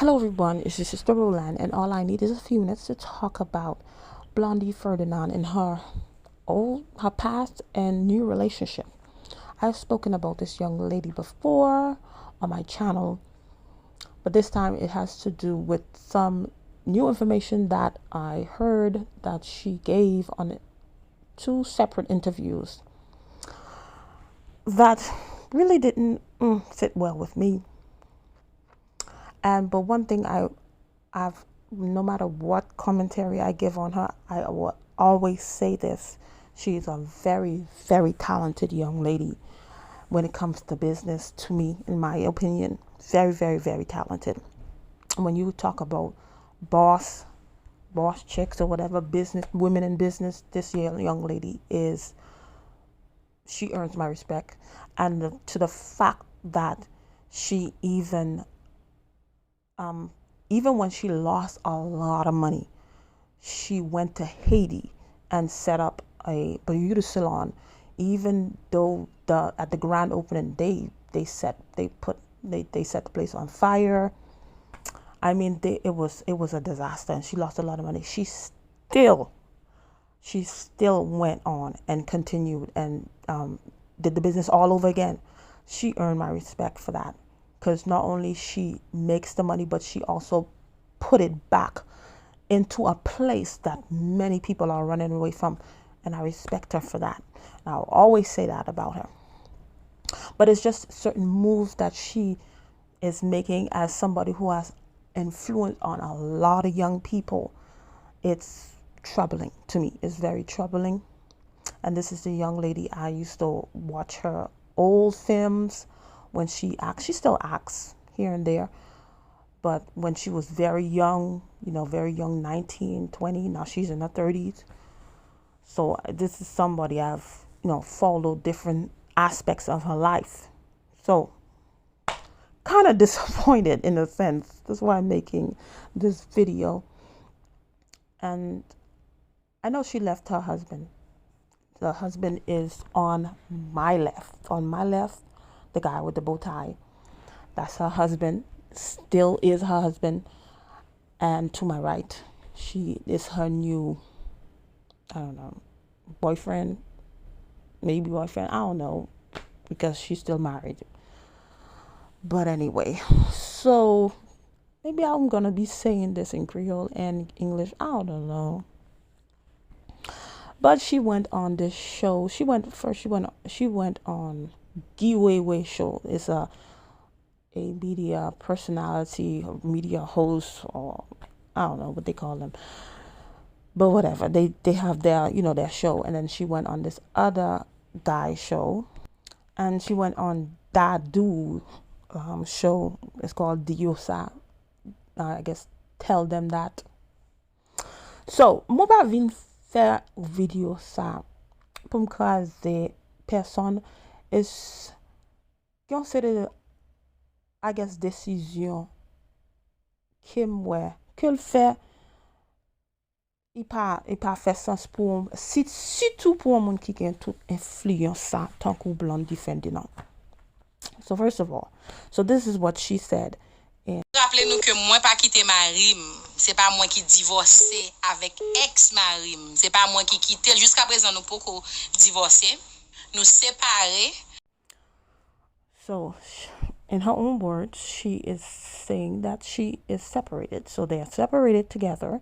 Hello everyone, it's your sister Roland, and all I need is a few minutes to talk about Blondie Ferdinand and her past and new relationship. I've spoken about this young lady before on my channel, but this time it has to do with some new information that I heard that she gave on two separate interviews that really didn't sit well with me. But one thing I've no matter what commentary I give on her, I will always say this: she's a very, very talented young lady when it comes to business. To me, in my opinion, very, very, very talented. When you talk about boss chicks or whatever, business women in business, this young lady she earns my respect, and to the fact that she even when she lost a lot of money, she went to Haiti and set up a beauty salon. Even though at the grand opening they set the place on fire. I mean, it was a disaster, and she lost a lot of money. She still went on and continued and did the business all over again. She earned my respect for that, because not only she makes the money, but she also put it back into a place that many people are running away from, and I respect her for that. And I'll always say that about her. But it's just certain moves that she is making as somebody who has influence on a lot of young people. It's troubling to me. It's very troubling. And this is the young lady I used to watch her old films when she acts. She still acts here and there, but when she was very young, 19, 20, now she's in her 30s. So this is somebody I've, followed different aspects of her life. So kind of disappointed in a sense. That's why I'm making this video. And I know she left her husband. The husband is on my left. On my left, the guy with the bow tie. That's her husband. Still is her husband. And to my right, she is her new, I don't know, boyfriend. Maybe boyfriend. I don't know. Because she's still married. But anyway. So maybe I'm going to be saying this in Creole and English. I don't know. But she went on this show. She went on Giveaway show. It's a media personality, or media host, or I don't know what they call them. But whatever. They have their show. And then she went on this other guy show. And she went on Dadu show. It's called Diosa. I guess tell them that. So, moi pa vin faire video ça pour me craser personne is yon se de, I guess, décision que le fait il pas fait sens pour surtout pour un monde qui a toute influence ça tant que Blondie Ferdinand. So first of all, so this is what she said. Rappelez-nous que moi pas quitter mari, c'est pas moi qui divorcé avec ex-mari, c'est pas moi qui quitté. Jusqu'à présent nous pas divorcé, nous séparés. So in her own words, she is saying that she is separated. So they are separated together,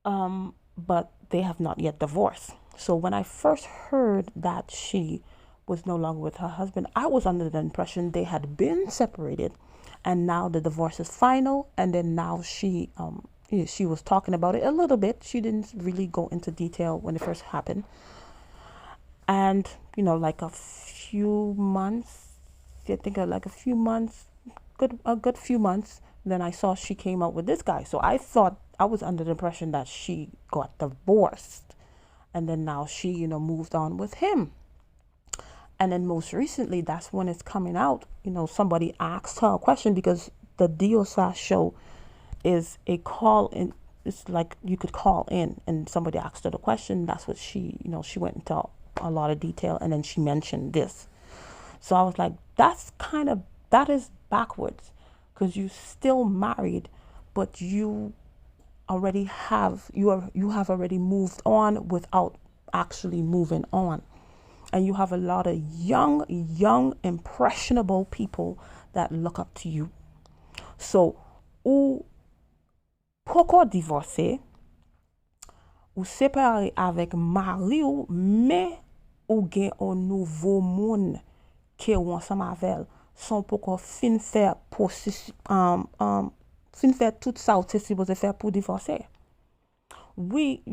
but they have not yet divorced. So when I first heard that she was no longer with her husband, I was under the impression they had been separated, and now the divorce is final. And then now she was talking about it a little bit. She didn't really go into detail when it first happened. And like a few months, I think like a good few months, then I saw she came out with this guy. So I was under the impression that she got divorced, and then now she moved on with him. And then most recently, that's when it's coming out. Somebody asked her a question, because the Diosa show is a call in. It's like you could call in, and somebody asked her the question. That's what she went into a lot of detail, and then she mentioned this. So I was like, that is backwards, because you still married, but you have already moved on without actually moving on. And you have a lot of young impressionable people that look up to you. So ou poko divorce, ou séparé avec mari ou, mais ou gen un nouveau moun qui ou ensemble avec son poko fin faire processus fin faire tout ça ou c'est supposé faire pour divorcer. Oui,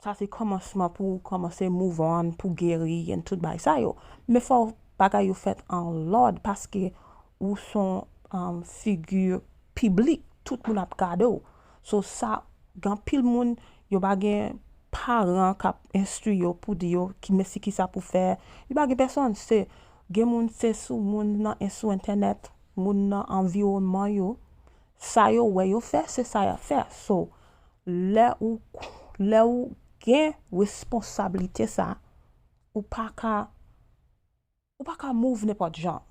ça c'est commencement pour commencer move on, pour guérir et tout bail ça yo. Mais faut bagay yo fait en l'ordre parce que ou son figure publique, tout le monde a regardé. So ça, gan pile moun yo ba gen parents qui instruit yo pour dire qui merci qui ça pour faire. Yo ba gen personne, c'est gen moun c'est sous moun nan sous internet, moun nan environnement yo. Ça yo ouais yo fait, c'est ça yo fait. So là où gen responsabilité ça, ou pas ka move n'importe genre.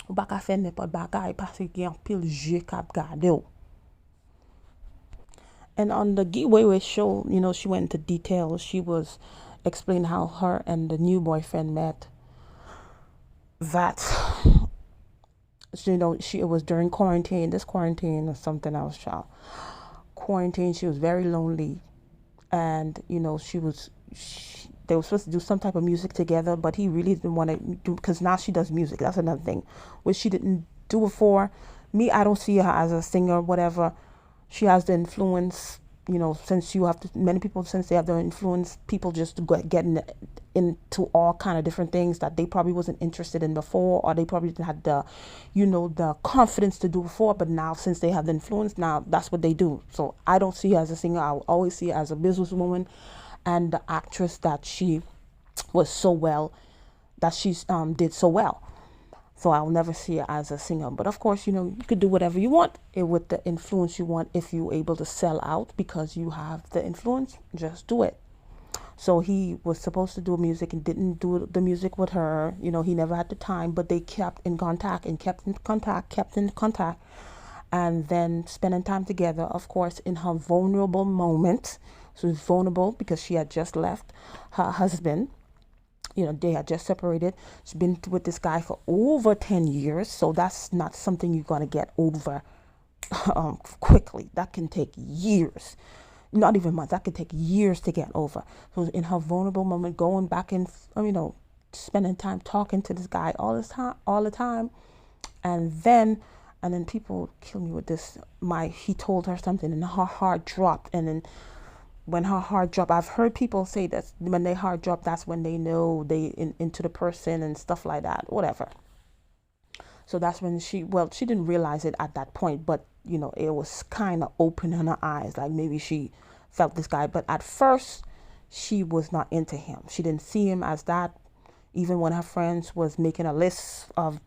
Ou pas ka faire n'importe bagay parce que gen pile jeu k'ap gade ou. And on the Giveaway show, she went into details. She was explaining how her and the new boyfriend met. That, it was during quarantine. This quarantine or something else, child. Quarantine, she was very lonely. And, they were supposed to do some type of music together, but he really didn't want to do, because now she does music. That's another thing, which she didn't do before. Me, I don't see her as a singer, whatever. She has the influence, many people, since they have the influence, people just get into all kind of different things that they probably wasn't interested in before, or they probably didn't have the confidence to do before, but now since they have the influence, now that's what they do. So I don't see her as a singer. I will always see her as a businesswoman and the actress that she was so well, that she did so well. So I'll never see her as a singer. But of course, you could do whatever you want with the influence you want. If you're able to sell out because you have the influence, just do it. So he was supposed to do music and didn't do the music with her. He never had the time, but they kept in contact. And then spending time together, of course, in her vulnerable moment. So she's vulnerable because she had just left her husband. They had just separated. She's been with this guy for over 10 years. So that's not something you're going to get over quickly. That can take years. Not even months. That can take years to get over. So in her vulnerable moment, going back and, spending time talking to this guy all the time. And then people kill me with this. He told her something and her heart dropped. And then when her heart dropped, I've heard people say that when their heart dropped, that's when they know into the person and stuff like that, whatever. So that's when she didn't realize it at that point, but it was kind of opening her eyes, like maybe she felt this guy. But at first, she was not into him. She didn't see him as that. Even when her friends was making a list of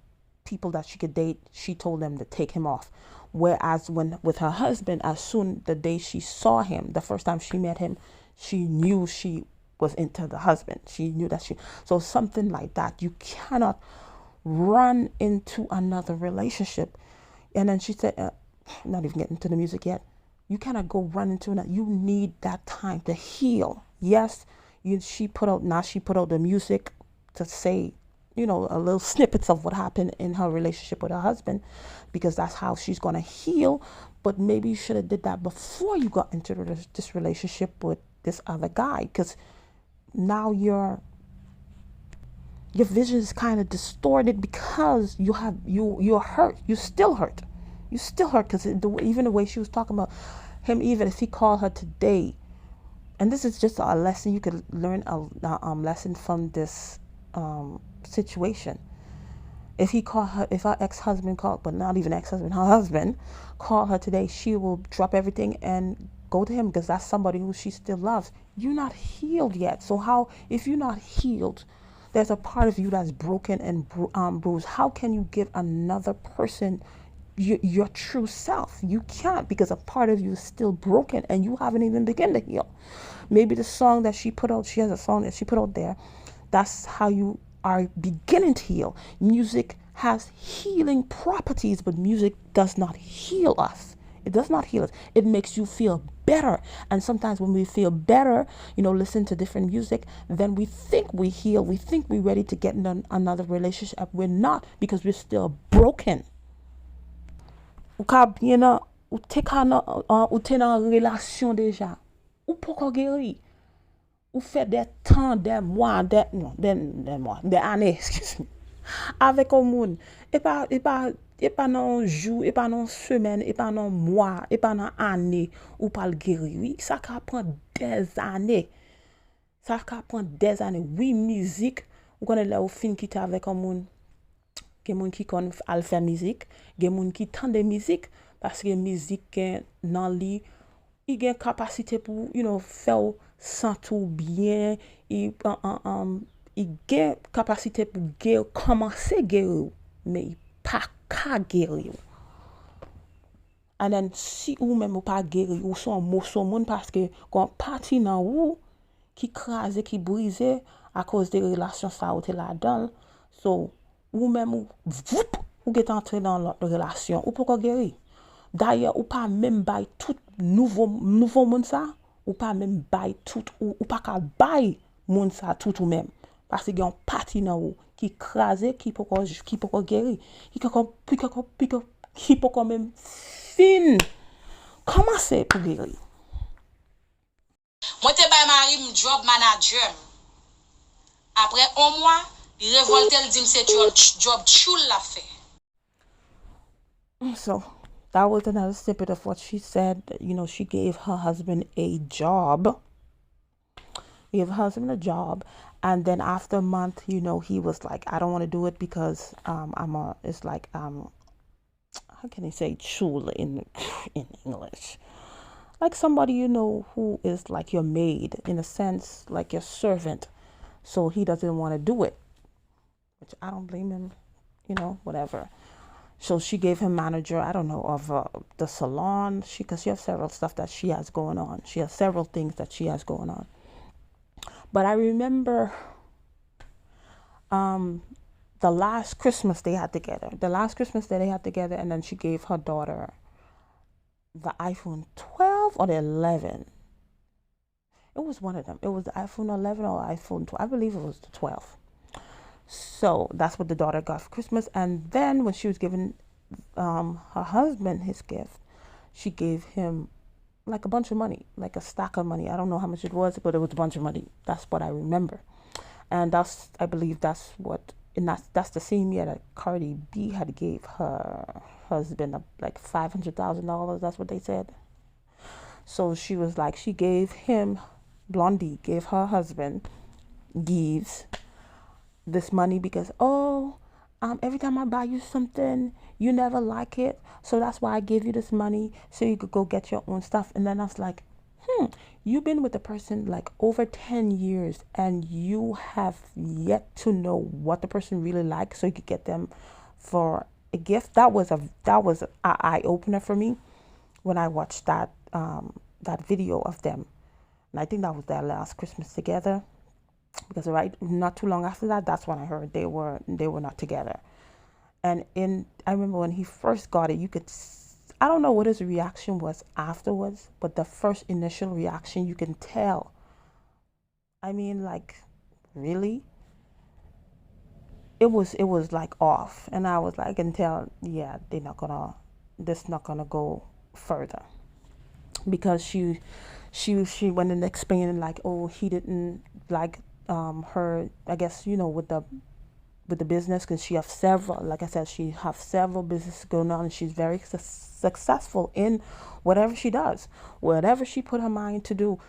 people that she could date, she told them to take him off. Whereas with her husband, as soon the day she saw him, the first time she met him, she knew she was into the husband. She knew that so something like that. You cannot run into another relationship. And then she said, not even getting to the music yet, you cannot go run into another. You need that time to heal. Yes, she put out the music to say, a little snippets of what happened in her relationship with her husband, because that's how she's going to heal. But maybe you should have did that before you got into this relationship with this other guy, because now your vision is kind of distorted because you're hurt. You're still hurt because even the way she was talking about him, even if he called her today, and this is just a lesson, you could learn a lesson from this situation. If her ex-husband called, but not even ex-husband, her husband called her today, she will drop everything and go to him, because that's somebody who she still loves. You're not healed yet. So if you're not healed, there's a part of you that's broken and bruised. How can you give another person your true self? You can't, because a part of you is still broken and you haven't even begun to heal. Maybe the song that she put out, she put out there, that's how you are beginning to heal. Music has healing properties, but music does not heal us. It does not heal us. It makes you feel better. And sometimes when we feel better, listen to different music, then we think we heal. We think we're ready to get in another relationship. We're not, because we're still broken. Ou ka bien nan, ou te nan relasyon deja. Ou poko geri. Ou fait des temps, des mois, des années, excuse me, avec un monde. Et pas non jour, et pas non semaine, et pas non mois, et pas non année, ou pas le guérir. Oui, ça peut prendre des années. Ça peut prendre des années. Oui, musique, ou connaît là au fin qui avec un monde. Il y a des gens qui connaissent à faire musique, il y a des gens qui entendent de musique, parce que la musique dans lui, il a une capacité pour faire sentir bien, il a une capacité pour commencer à guérir, mais il pas qu'à guérir. Et then si ou même ou pas guérir, ou sont morceau monde parce que quand partie dans ou qui crase, qui brise à cause des relations ça ou là-dedans, so ou même ou get entré dans l'autre relation, ou pourquoi guérir. D'ailleurs, ou pas même bail tout nouveau monde ça, ou pas même bail tout ou pas qu'à bail monde ça tout ou même, parce qu'il y a un parti dans ou qui crase, qui peut guérir, qui peut même fin commencer pour guérir. Moi te bay mari m job manager. Après un mois, il révolte, il dit c'est job choul la fait. So that was another snippet of what she said. She gave her husband a job. Gave her husband a job, and then after a month, he was like, I don't want to do it because it's like how can I say chul in English? Like somebody who is like your maid, in a sense, like your servant. So he doesn't want to do it, which I don't blame him, whatever. So she gave him manager, I don't know, of the salon, because she has several stuff that she has going on. She has several things that she has going on. But I remember the last Christmas they had together. And then she gave her daughter the iPhone 12 or the 11. It was one of them. It was the iPhone 11 or iPhone 12. I believe it was the 12. So that's what the daughter got for Christmas. And then when she was giving her husband his gift, she gave him like a bunch of money, like a stack of money. I don't know how much it was, but it was a bunch of money. That's what I remember. And I believe that's the same year that Cardi B had gave her husband like $500,000. That's what they said. So she was like, she gave him, Blondie gave her husband, Yves, this money because, every time I buy you something, you never like it. So that's why I gave you this money so you could go get your own stuff. And then I was like, you've been with the person like over 10 years and you have yet to know what the person really likes so you could get them for a gift. That was an eye opener for me when I watched that video of them. And I think that was their last Christmas together, because not too long after that, that's when I heard they were not together. And I remember when he first got it, I don't know what his reaction was afterwards, but the first initial reaction, you can tell. I mean, like, really? It was like off, and I was like, I can tell, yeah, this not gonna go further, because she went and explained like, he didn't like her, I guess, with the business, because she has several, like I said, she has several businesses going on, and she's very successful in whatever she does, whatever she put her mind to do.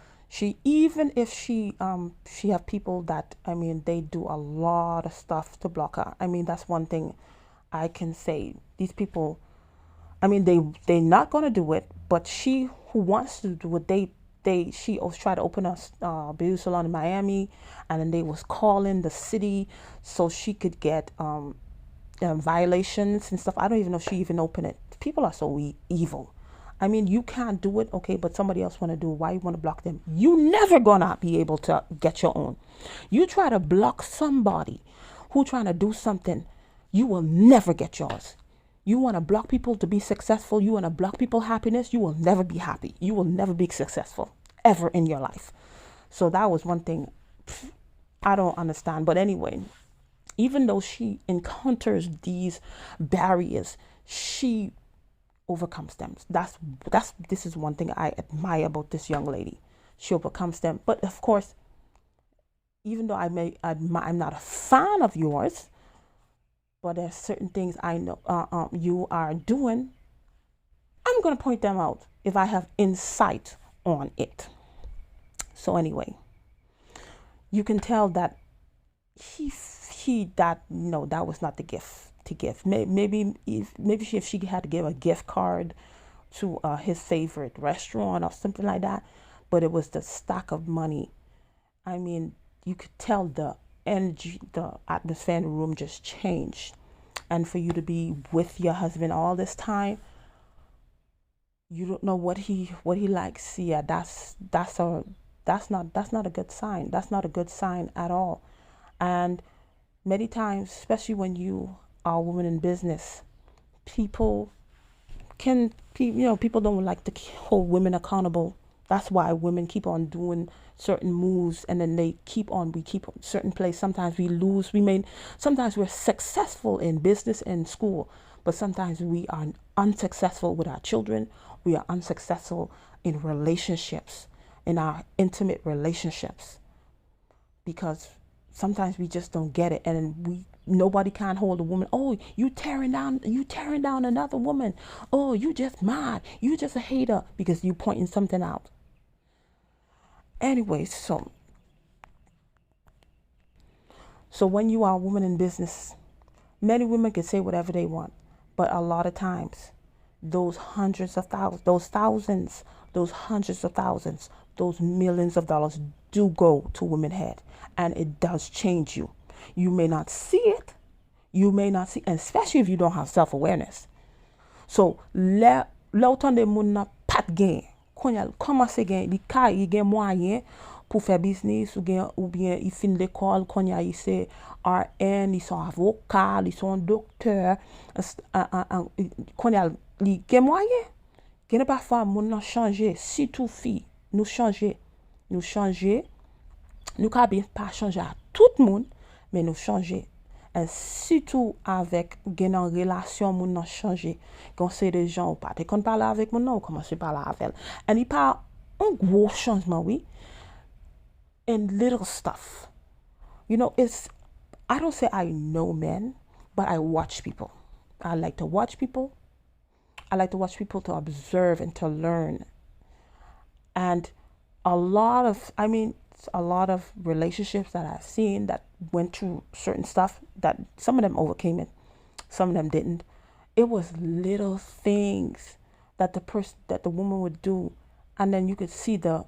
Even if she have people that, they do a lot of stuff to block her. That's one thing I can say. These people, they're not gonna do it, but she who wants to do it, she tried to open a beauty salon in Miami, and then they was calling the city so she could get violations and stuff. I don't even know if she even opened it. People are so evil. You can't do it, okay, but somebody else want to do it. Why you want to block them? You never gonna be able to get your own. You try to block somebody who trying to do something, you will never get yours. You want to block people to be successful, you want to block people happiness, you will never be happy. You will never be successful ever in your life. So that was one thing I don't understand. But anyway, even though she encounters these barriers, she overcomes them. This is one thing I admire about this young lady. She overcomes them. But of course, even though I'm not a fan of yours, but there's certain things I know you are doing. I'm gonna point them out if I have insight on it. So anyway, you can tell that that was not the gift to give. Maybe if she had to give a gift card to his favorite restaurant or something like that, but it was the stack of money. I mean, you could tell the energy, the atmosphere in the room just changed. And for you to be with your husband all this time, you don't know what he likes. Yeah, that's not a good sign. That's not a good sign at all. And many times, especially when you are a woman in business, people don't like to hold women accountable. That's why women keep on doing certain moves, and then we keep on certain place. Sometimes we lose. Sometimes we're successful in business and school, but sometimes we are unsuccessful with our children. We are unsuccessful in relationships, in our intimate relationships, because sometimes we just don't get it, and nobody can hold a woman. Oh, you tearing down another woman. Oh, you just mad. You just a hater because you pointing something out. Anyway, so when you are a woman in business, many women can say whatever they want, but a lot of times, those hundreds of thousands, those thousands, those hundreds of thousands, those millions of dollars do go to women's head, and it does change you. You may not see it. Especially if you don't have self-awareness. So, l'autant de moun na pat gen, kon yal commence gen, li ka yi gen moyen pour faire business ou bien il fin l'école, kon yal yi se RN, ils sont avocats, ils sont docteurs, kon yal li gen moyen. Gen parfois moun nan changer, surtout fille, nous changer, nous ka bien pas changer à tout le monde, mais nous changer. Et surtout avec une relation, moun nan changer. Quand c'est des gens ou pas, t'es qu'on parle avec moun nan ou commence à parler avec elle. Et il parle un gros changement, oui. And little stuff. I don't say I know men, but I watch people. I like to watch people. I like to watch people to observe and to learn. And a lot of relationships that I've seen that went through certain stuff, that some of them overcame it, some of them didn't. It was little things that the woman would do, and then you could see the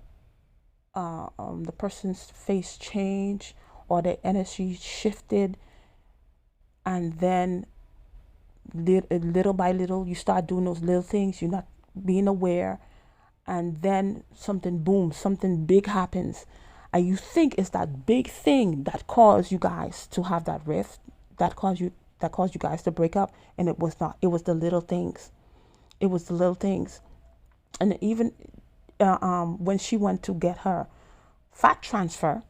person's face change, or the energy shifted, and then little by little you start doing those little things. You're not being aware, and then something big happens, and you think it's that big thing that caused you guys to have that rift, that caused you guys to break up, and it was not. It was the little things. And even when she went to get her fat transfer,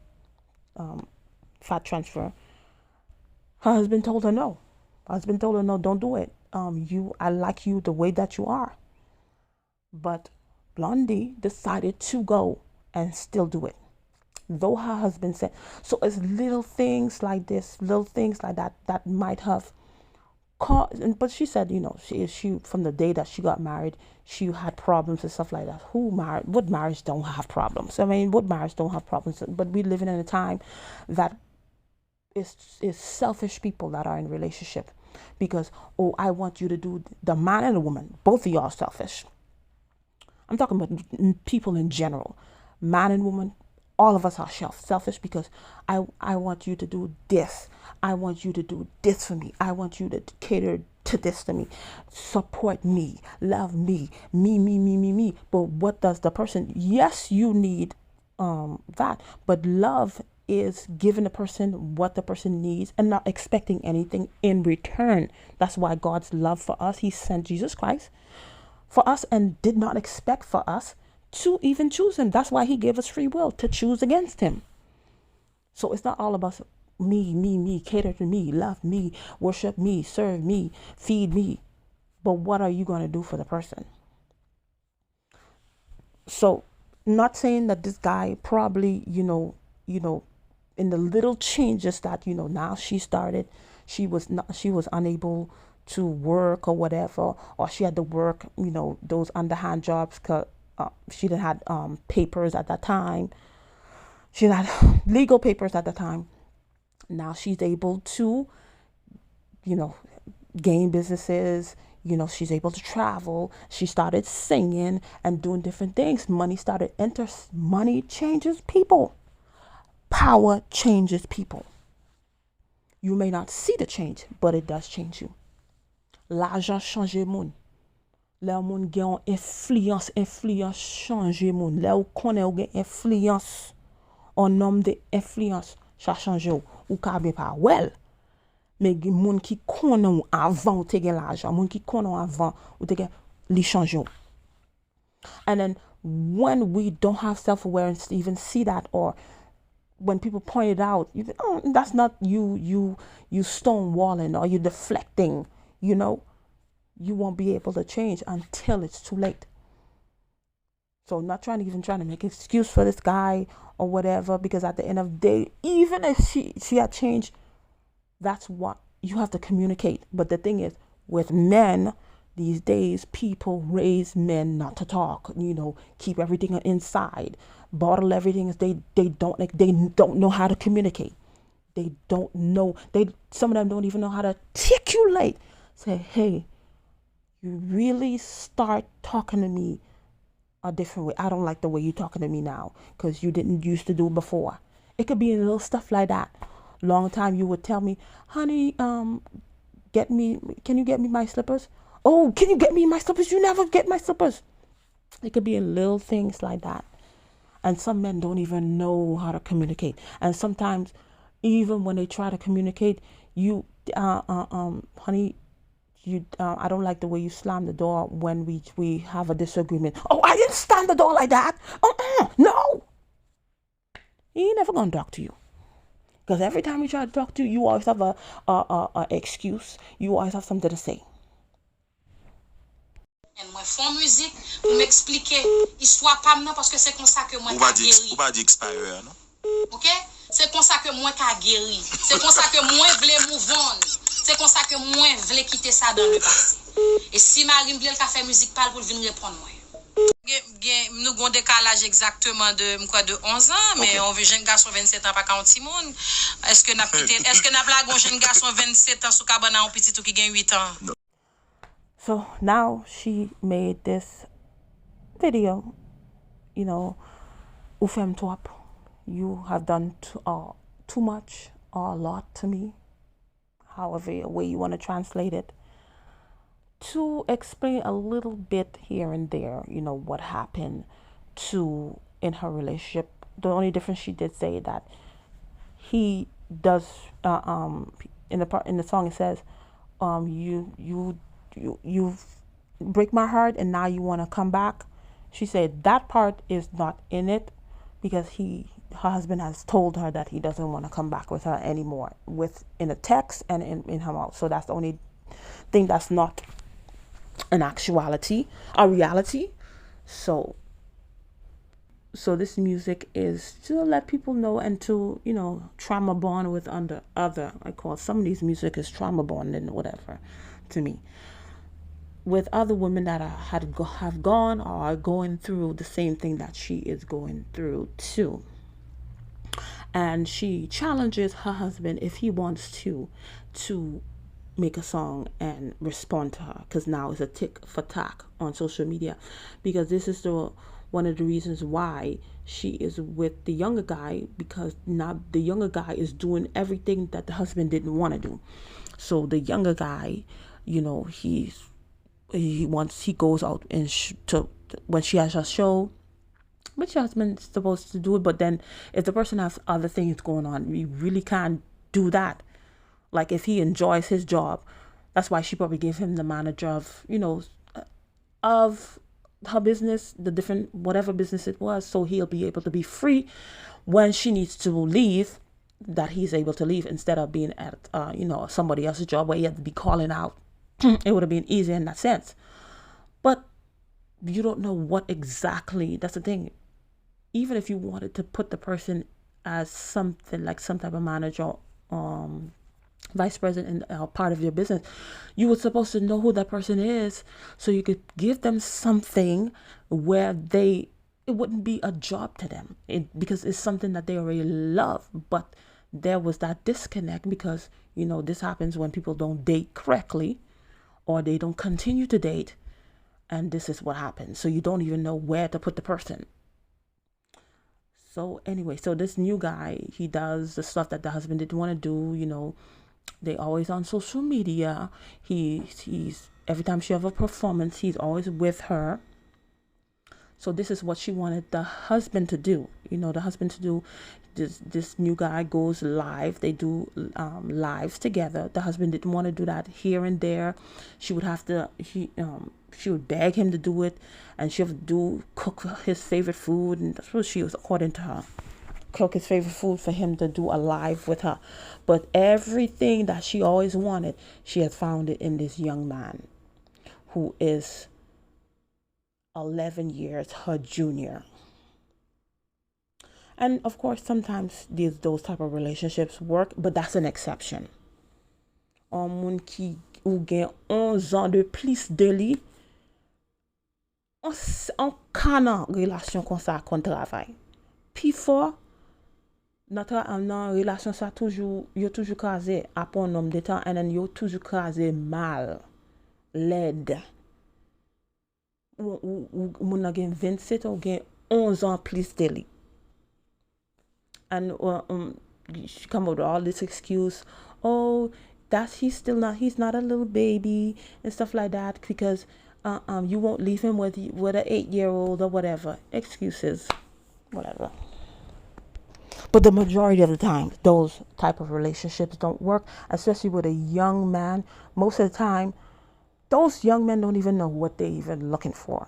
her husband told her no. Don't do it. I like you the way that you are. But Blondie decided to go and still do it, though her husband said so. It's little things like this, little things like that might have caused. But she said, she from the day that she got married, she had problems and stuff like that. What marriage don't have problems? I mean, what marriage don't have problems? But we living in a time that is selfish people that are in relationship, because I want you to do. The man and the woman, both of y'all are selfish. I'm talking about people in general, man and woman. All of us are selfish, because I want you to do this. I want you to do this for me. I want you to cater to this to me. Support me. Love me. Me. But what does the person? Yes, you need that. But love is giving the person what the person needs and not expecting anything in return. That's why God's love for us, he sent Jesus Christ for us and did not expect for us to even choose him. That's why he gave us free will to choose against him. So it's not all about me, cater to me, love me, worship me, serve me, feed me. But what are you going to do for the person? So not saying that this guy probably, in the little changes that, now she was unable to work or whatever, or she had to work, those underhand jobs because she didn't have papers at that time. She had legal papers at the time. Now she's able to, gain businesses. She's able to travel. She started singing and doing different things. Money started enter. Money changes people. Power changes people. You may not see the change, but it does change you. L'argent change moun. Le moun gen influence change moun. Le ou connaît ou gen influence. En homme de influence, ça change ou ka bien pas well. Mais moun qui connaît ou avant ou te gen l'argent, moun qui connaît ou avant ou te gen li change. And then when we don't have self-awareness to even see that, or when people point it out, you think, oh, that's not you stonewalling or you deflecting, you won't be able to change until it's too late. So not trying to make an excuse for this guy or whatever, because at the end of the day, even if she had changed, that's what you have to communicate. But the thing is, with men these days, people raise men not to talk, keep everything inside, bottle everything. They don't know how to communicate. They don't know. Some of them don't even know how to articulate. Say, hey, you really start talking to me a different way. I don't like the way you're talking to me now because you didn't used to do it before. It could be a little stuff like that. Long time you would tell me, honey, can you get me my slippers? Oh, can you get me my slippers? You never get my slippers. It could be in little things like that. And some men don't even know how to communicate. And sometimes, even when they try to communicate, honey, I don't like the way you slam the door when we have a disagreement. Oh, I didn't slam the door like that. No. He ain't never gonna talk to you. Because every time he try to talk to you, you always have a excuse. You always have something to say. Moi font musique pour m'expliquer histoire pas maintenant parce que c'est comme ça que moi ka guéri. Ou pas dit expire non? OK? C'est comme ça que moi ka guéri. C'est comme ça que moi vle move on. C'est comme ça que moi vle quitter ça dans le passé. Et si Marie vle ka faire musique parle pour venir répondre moi. Nous avons un décalage exactement de 11 ans, mais on veut jeune garçon 27 ans pas quand petit monde. Est-ce que n'a pas un jeune garçon 27 ans sous cabane un petit tout qui gagne 8 ans? No. So now she made this video, ou femme top, you have done too much or a lot to me, however way you want to translate it, to explain a little bit here and there, what happened in her relationship. The only difference, she did say that he does, in the song it says, you break my heart and now you want to come back. She said that part is not in it because her husband has told her that he doesn't want to come back with her anymore, in a text and in her mouth. So that's the only thing that's not an actuality, a reality. So this music is to let people know and to, trauma bond with other, I call some of these music is trauma bond and whatever to me, with other women that have gone or are going through the same thing that she is going through too. And she challenges her husband if he wants to make a song and respond to her, because now it's a tick for tack on social media, because this is one of the reasons why she is with the younger guy, because now the younger guy is doing everything that the husband didn't want to do. So the younger guy, he goes out and when she has a show, But your husband's supposed to do it. But then if the person has other things going on, you really can't do that. Like if he enjoys his job, that's why she probably gave him the manager of, of her business, the different whatever business it was, so he'll be able to be free when she needs to leave, that he's able to leave instead of being at somebody else's job where he had to be calling out. It would have been easier in that sense. But you don't know what exactly, that's the thing. Even if you wanted to put the person as something like some type of manager, vice president in part of your business, you were supposed to know who that person is so you could give them something where it wouldn't be a job to them, because it's something that they already love. But there was that disconnect because this happens when people don't date correctly or they don't continue to date, and this is what happens. So you don't even know where to put the person. So anyway, so this new guy, he does the stuff that the husband didn't want to do. They always on social media. He's every time she have a performance, he's always with her. So this is what she wanted the husband to do. The husband to do. This new guy goes live. They do lives together. The husband didn't want to do that. Here and there, she would have to. She would beg him to do it, and she would cook his favorite food, and that's what she was, according to her. Cook his favorite food for him to do a live with her. But everything that she always wanted, she had found it in this young man who is 11 years her junior. And of course, sometimes those type of relationships work, but that's an exception. Un moun ki ou gen 11 ans de plus de li, on kanan relasyon kon sa kon travay. Pi fort, nan relasyon sa yo toujou kaze apon nom de tan, and then yo toujou kaze mal, led. Ou moun nan gen 27 ou gen 11 ans plus de li. And she come up with all this excuse, he's not a little baby and stuff like that, because you won't leave him with an 8-year-old or whatever. Excuses, whatever. But the majority of the time, those type of relationships don't work, especially with a young man. Most of the time, those young men don't even know what they're even looking for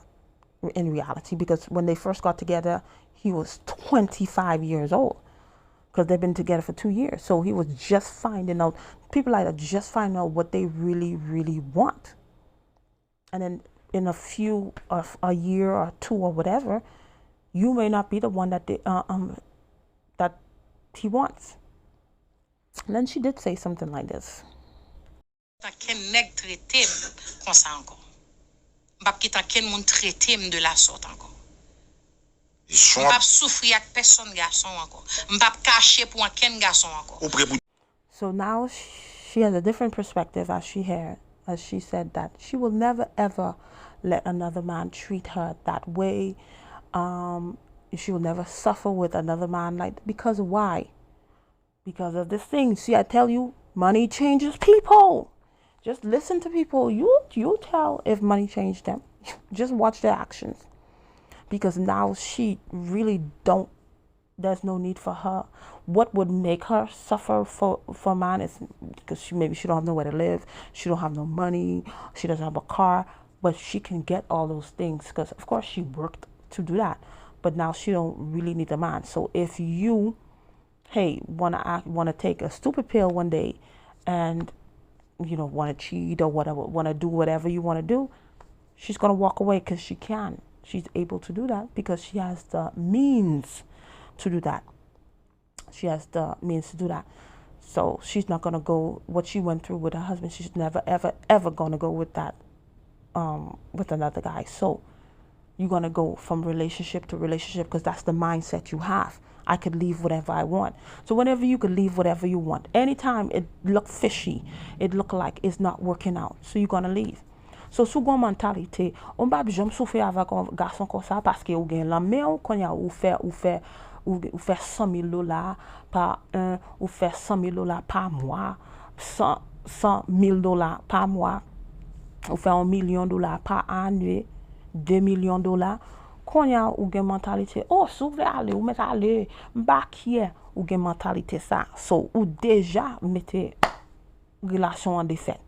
in reality, because when they first got together, he was 25 years old, because they've been together for 2 years. So he was just finding out, people like that just finding out what they really, really want. And then in a year or two or whatever, you may not be the one that that he wants. And then she did say something like this. Ken nèg traité comme ça encore. M'pa ki tan ken moun traité de la sorte encore. M'pa souffrir avec personne garçon encore. M'pa cacher pour ken garçon encore. So now she has a different perspective, as she said that she will never ever let another man treat her that way. She will never suffer with another man because why? Because of this thing. See, I tell you, money changes people. Just listen to people. You tell if money changed them. Just watch their actions. Because now she really there's no need for her. What would make her suffer for man is because she don't have nowhere to live. She don't have no money. She doesn't have a car. But she can get all those things because, of course, she worked to do that. But now she don't really need a man. So if you, want to take a stupid pill one day and, want to cheat or whatever, want to do whatever you want to do, she's going to walk away because she can. She's able to do that because she has the means to do that. She has the means to do that. So she's not going to go what she went through with her husband. She's never, ever, ever going to go with that, with another guy. So you're going to go from relationship to relationship because that's the mindset you have. I could leave whatever I want. So whenever you could leave whatever you want, anytime it look fishy, it look like it's not working out, so you're going to leave. So sou gon mentalite, on ba jom souffre avec un garçon comme ça parce que ou gen la mais on konya ou fait $100,000 par un, ou fait $100,000 par mois, $100,000 par mois, ou fait $1 million par année, $2 millions, Konya ou gen mentalite, oh, sou vle ale, ou met ale, mba kiye, ou gen mentalite sa. So, ou deja mette relasyon an defet.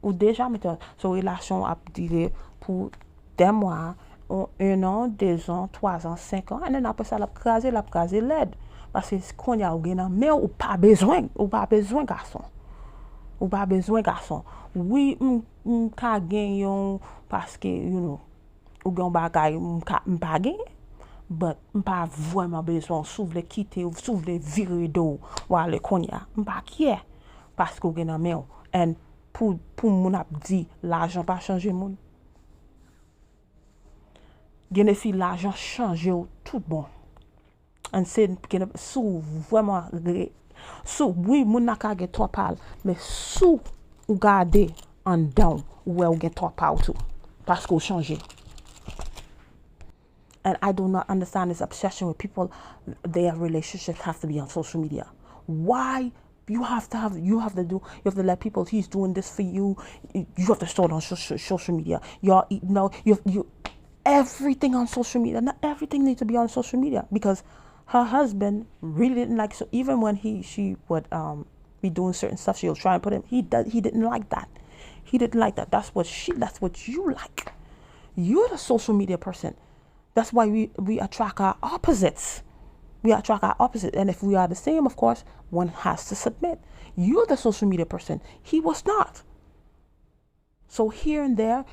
Ou deja mette, so relasyon ap dire pou des mois, 1 an, 2 ans, 3 ans, 5 ans, and then apre sa lap krase led. Parce konya ou gen nan, mais ou pa bezwen garçon. Ou pa bezwen garçon. Oui, ka gen yon, parce que, ou gen bagay mpa gen, but mpa vraiment bezwen sou vle kite ou sou vle vire do wale konya. Mpa kiye, parce que ou gen nan men ou. And pou moun ap di, l'argent pa chanje moun. Gen e fi l'argent chanje ou tout bon. And se sou vraiment sou, oui, moun na ka gen topal, mais sou ou gade an down ou gen topal tout. Parce que ou chanje. And I do not understand this obsession with people, their relationships have to be on social media. Why? You have to let people, he's doing this for you. You have to start on social media. You everything on social media. Not everything needs to be on social media, because her husband really didn't like, so even when she would be doing certain stuff, she'll try and put him, he didn't like that. He didn't like that. That's what you like. You're the social media person. That's why we attract our opposites. We attract our opposites. And if we are the same, of course, one has to submit. You're the social media person. He was not. So here and there,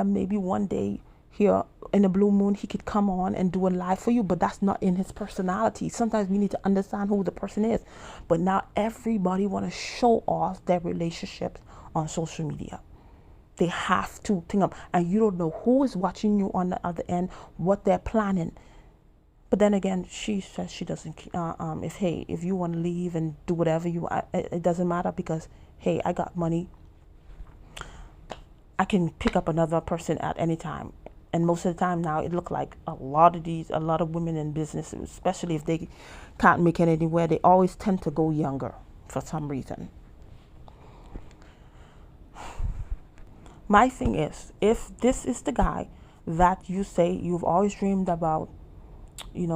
maybe one day here in the blue moon, he could come on and do a live for you, but that's not in his personality. Sometimes we need to understand who the person is. But now everybody want to show off their relationships on social media. They have to think of, and you don't know who is watching you on the other end, what they're planning. But then again, she says she doesn't. If you want to leave and do whatever it doesn't matter, because hey, I got money. I can pick up another person at any time. And most of the time now, it look like a lot of women in business, especially if they can't make it anywhere, they always tend to go younger for some reason. My thing is, if this is the guy that you say you've always dreamed about, you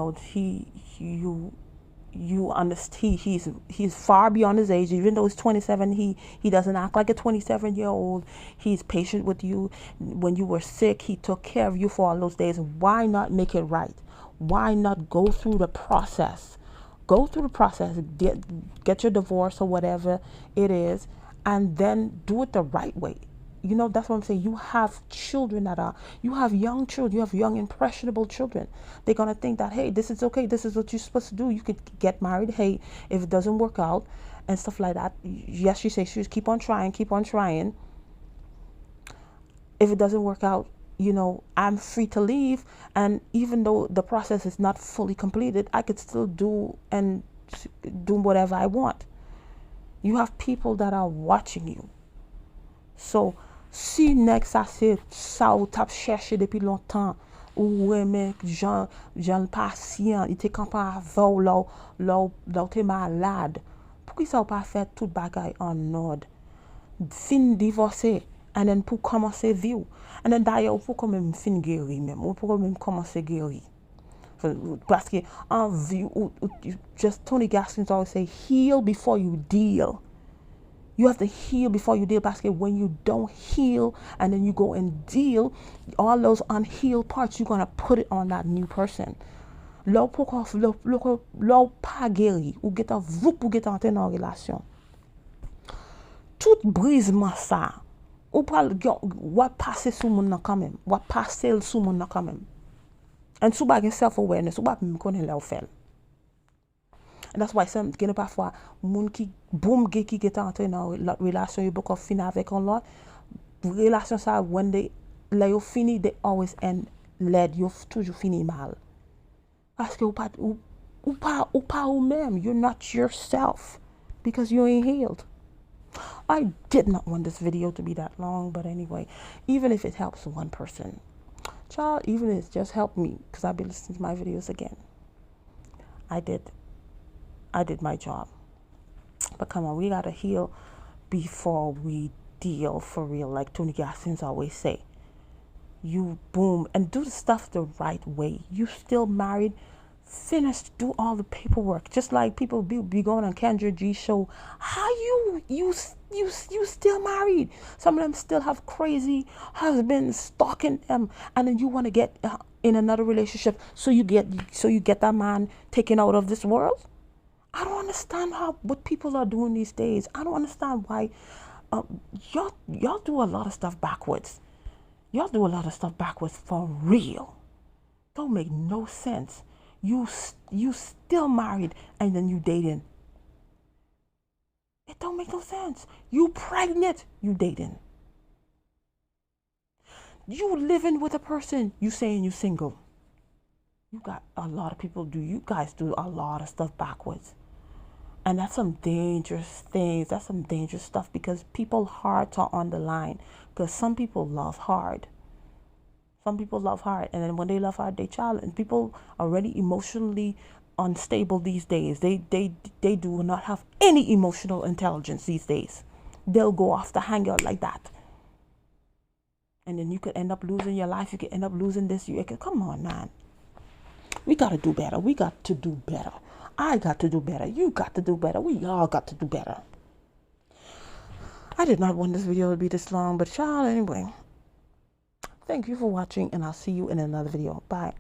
understand, he's far beyond his age. Even though he's 27, he doesn't act like a 27-year-old. He's patient with you. When you were sick, he took care of you for all those days. Why not make it right? Why not go through the process? Get your divorce or whatever it is, and then do it the right way. That's what I'm saying. You have children you have young children, you have young, impressionable children. They're going to think that, hey, this is okay. This is what you're supposed to do. You could get married. Hey, if it doesn't work out and stuff like that, yes, she says, she keep on trying. If it doesn't work out, I'm free to leave. And even though the process is not fully completed, I could still do whatever I want. You have people that are watching you. So, si nèg ça c'est ça ou t'a cherché depuis longtemps, ou mais Jean patient, il était campé avant là t'es malade. Pourquoi ça ou pas fait tout bagay en ordre? Fin divorcer, and then pour commencer vivre. And then d'ailleurs pour quand même fin guérir même, ou pour quand même commencer guérir. Parce que en vie, just Tony Gaskins always say, heal before you deal. You have to heal before you deal, because when you don't heal and then you go and deal, all those unhealed parts, you're going to put it on that new person. L'on pas guéri, ou get entrer dans une relation. Tout brisement ça, ou passer sous mon nom quand même, ou passer sous mon nom quand même. And sous bagay self-awareness, ou pas me connaître là ou fait. And that's why parfois moun qui boom qui est entré dans la relation, you beaucoup fini avec un lot relation ça, when they yo fini, they always end led, you toujours fini mal, parce que ou pas ou même, you're not yourself, because you ain't healed. I did not want this video to be that long, but anyway, even if it helps one person, child, even if it just helped me, because I'll be listening to my videos again. I did my job. But come on, we gotta heal before we deal, for real, like Tony Gaskins always say. you boom and do the stuff the right way. You still married, finish, do all the paperwork. Just like people be going on Kendra G show. How you still married? Some of them still have crazy husbands stalking them, and then you want to get in another relationship so you get that man taken out of this world. I don't understand what people are doing these days. I don't understand why y'all do a lot of stuff backwards. Y'all do a lot of stuff backwards for real. Don't make no sense. You still married and then you dating. It don't make no sense. You pregnant, you dating. You living with a person, you saying you single. You got a lot of people you guys do a lot of stuff backwards. And that's some dangerous things. That's some dangerous stuff because people's hearts are on the line. Because some people love hard. Some people love hard. And then when they love hard, they challenge. People are already emotionally unstable these days. They do not have any emotional intelligence these days. They'll go off the hangout like that. And then you could end up losing your life. You could end up losing this. Come on, man. We got to do better. We got to do better. I got to do better. You got to do better. We all got to do better. I did not want this video to be this long, but y'all, anyway. Thank you for watching, and I'll see you in another video. Bye.